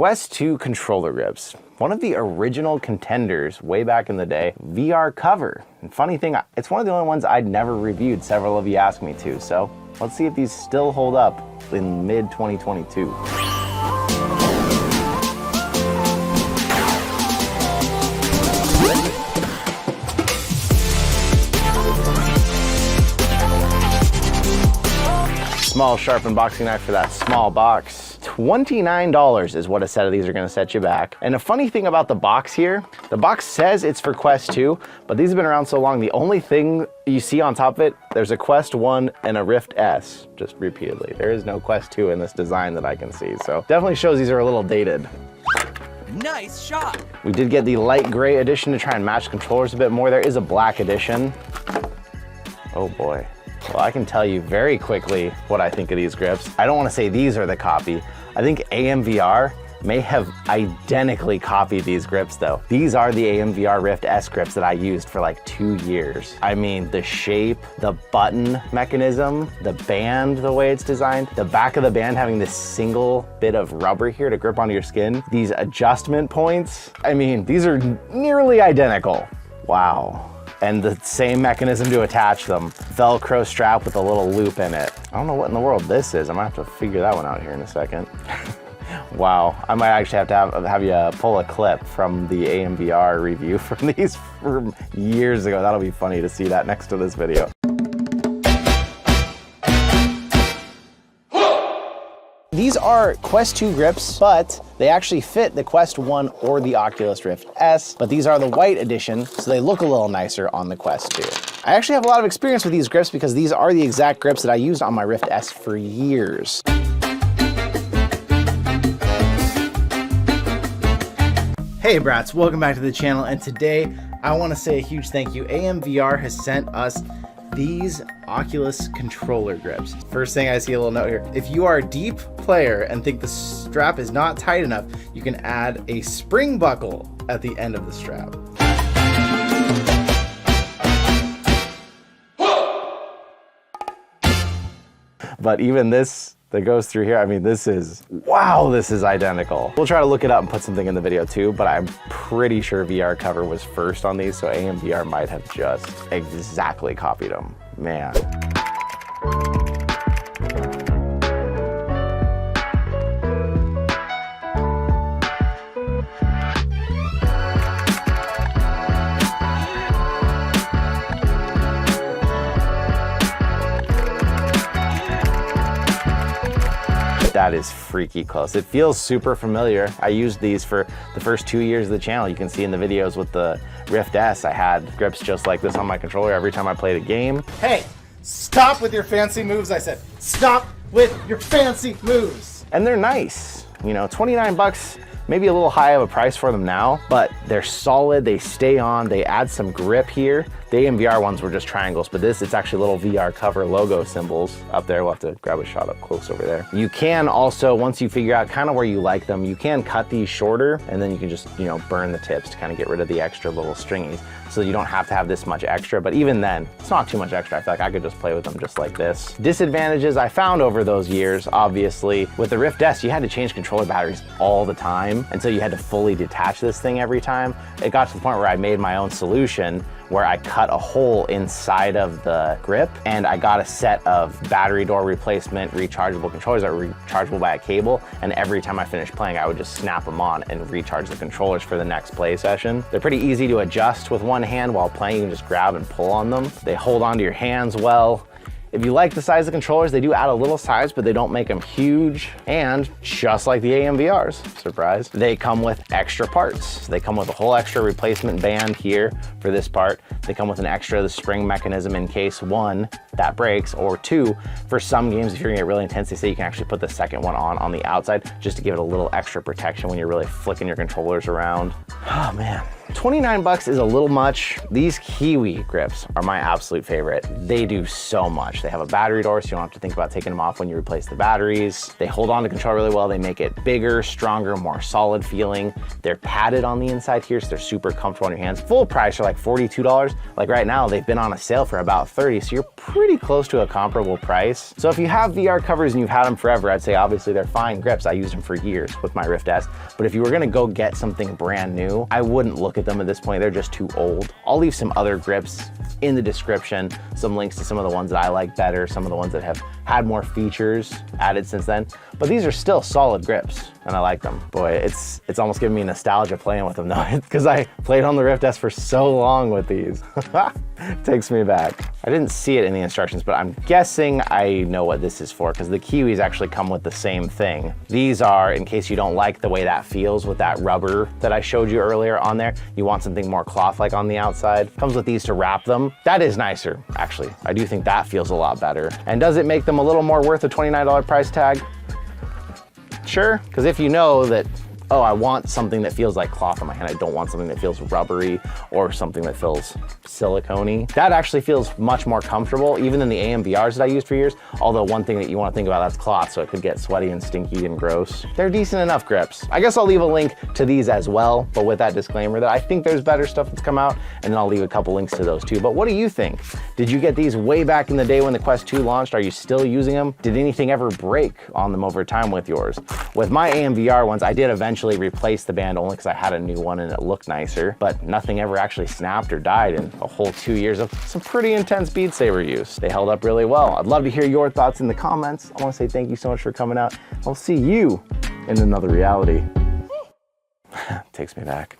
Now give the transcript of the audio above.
Quest 2 controller grips. One of the original contenders way back in the day, VRCover. And funny thing, it's one of the only ones I'd never reviewed. Several of you asked me to, so let's see if these still hold up in mid-2022. Small sharp unboxing knife for that small box. $29 is what a set of these are gonna set you back. And a funny thing about the box here, the box says it's for Quest 2, but these have been around so long, the only thing you see on top of it, there's a Quest 1 and a Rift S, just repeatedly. There is no Quest 2 in this design that I can see, so definitely shows these are a little dated. Nice shot. We did get the light gray edition to try and match controllers a bit more. There is a black edition. Oh boy. Well, I can tell you very quickly what I think of these grips. I don't want to say these are the copy. I think AMVR may have identically copied these grips though. These are the AMVR Rift S grips that I used for like 2 years. I mean, the shape, the button mechanism, the band, the way it's designed, the back of the band having this single bit of rubber here to grip onto your skin, these adjustment points, I mean, these are nearly identical. Wow. And the same mechanism to attach them. Velcro strap with a little loop in it. I don't know what in the world this is. I might have to figure that one out here in a second. Wow, I might actually have to have you pull a clip from the AMVR review from these from years ago. That'll be funny to see that next to this video. These are Quest 2 grips, but they actually fit the Quest 1 or the Oculus Rift S, but these are the white edition, so they look a little nicer on the Quest 2. I actually have a lot of experience with these grips because these are the exact grips that I used on my Rift S for years. Hey brats, welcome back to the channel, and today I want to say a huge thank you. AMVR has sent us these Oculus controller grips. First thing I see a little note here. If you are a deep player and think the strap is not tight enough, you can add a spring buckle at the end of the strap. But even this that goes through here, I mean, this is, wow, this is identical. We'll try to look it up and put something in the video too, but I'm pretty sure VRCover was first on these, so AMVR might have just exactly copied them. Man. That is freaky close. It feels super familiar. I used these for the first 2 years of the channel. You can see in the videos with the Rift S, I had grips just like this on my controller every time I played a game. Hey, stop with your fancy moves, I said. Stop with your fancy moves. And they're nice. You know, 29 bucks, maybe a little high of a price for them now, but they're solid, they stay on, they add some grip here. The AMVR ones were just triangles, but this, it's actually little VRCover logo symbols up there. We'll have to grab a shot up close over there. You can also, once you figure out kind of where you like them, you can cut these shorter and then you can just, you know, burn the tips to kind of get rid of the extra little stringies so you don't have to have this much extra. But even then, it's not too much extra. I feel like I could just play with them just like this. Disadvantages I found over those years, obviously, with the Rift S, you had to change controller batteries all the time. And so you had to fully detach this thing every time. It got to the point where I made my own solution where I cut a hole inside of the grip and I got a set of battery door replacement rechargeable controllers that were rechargeable by a cable, and every time I finished playing I would just snap them on and recharge the controllers for the next play session. They're pretty easy to adjust with one hand while playing. You can just grab and pull on them. They hold onto your hands well. If you like the size of the controllers, they do add a little size, but they don't make them huge. And just like the AMVRs, surprise, they come with extra parts. So they come with a whole extra replacement band here for this part. They come with an extra the spring mechanism in case one, that breaks, or two, for some games, if you're gonna get really intense, they say you can actually put the second one on the outside just to give it a little extra protection when you're really flicking your controllers around. Oh man. 29 bucks is a little much. These Kiwi grips are my absolute favorite. They do so much. slippage. They have a battery door, so you don't have to think about taking them off when you replace the batteries. They hold on to control really well. They make it bigger, stronger, more solid feeling. They're padded on the inside here, so they're super comfortable on your hands. Full price are like $42. Like right now, they've been on a sale for about $30, so you're pretty close to a comparable price. So if you have VR covers and you've had them forever, I'd say obviously they're fine grips. I used them for years with my Rift S. But if you were gonna go get something brand new, I wouldn't look at them at this point. They're just too old. I'll leave some other grips in the description, some links to some of the ones that I like better, some of the ones that have had more features added since then. But these are still solid grips and I like them. Boy, it's almost giving me nostalgia playing with them though, because I played on the Rift S for so long with these. Takes me back. I didn't see it in the instructions, but I'm guessing I know what this is for because the Kiwis actually come with the same thing. These are, in case you don't like the way that feels with that rubber that I showed you earlier on there, you want something more cloth-like on the outside. Comes with these to wrap them. That is nicer, actually. I do think that feels a lot better. And does it make them a little more worth a $29 price tag? Sure, because if you know that, oh, I want something that feels like cloth on my hand, I don't want something that feels rubbery or something that feels silicone-y. That actually feels much more comfortable, even than the AMVRs that I used for years. Although one thing that you want to think about, that's cloth, so it could get sweaty and stinky and gross. They're decent enough grips. I guess I'll leave a link to these as well, but with that disclaimer that I think there's better stuff that's come out, and then I'll leave a couple links to those too. But what do you think? Did you get these way back in the day when the Quest 2 launched? Are you still using them? Did anything ever break on them over time with yours? With my AMVR ones, I did eventually replace the band only because I had a new one and it looked nicer, but nothing ever actually snapped or died in a whole 2 years of some pretty intense Beat Saber use. They held up really well. I'd love to hear your thoughts in the comments. I want to say thank you so much for coming out. I'll see you in another reality. Takes me back.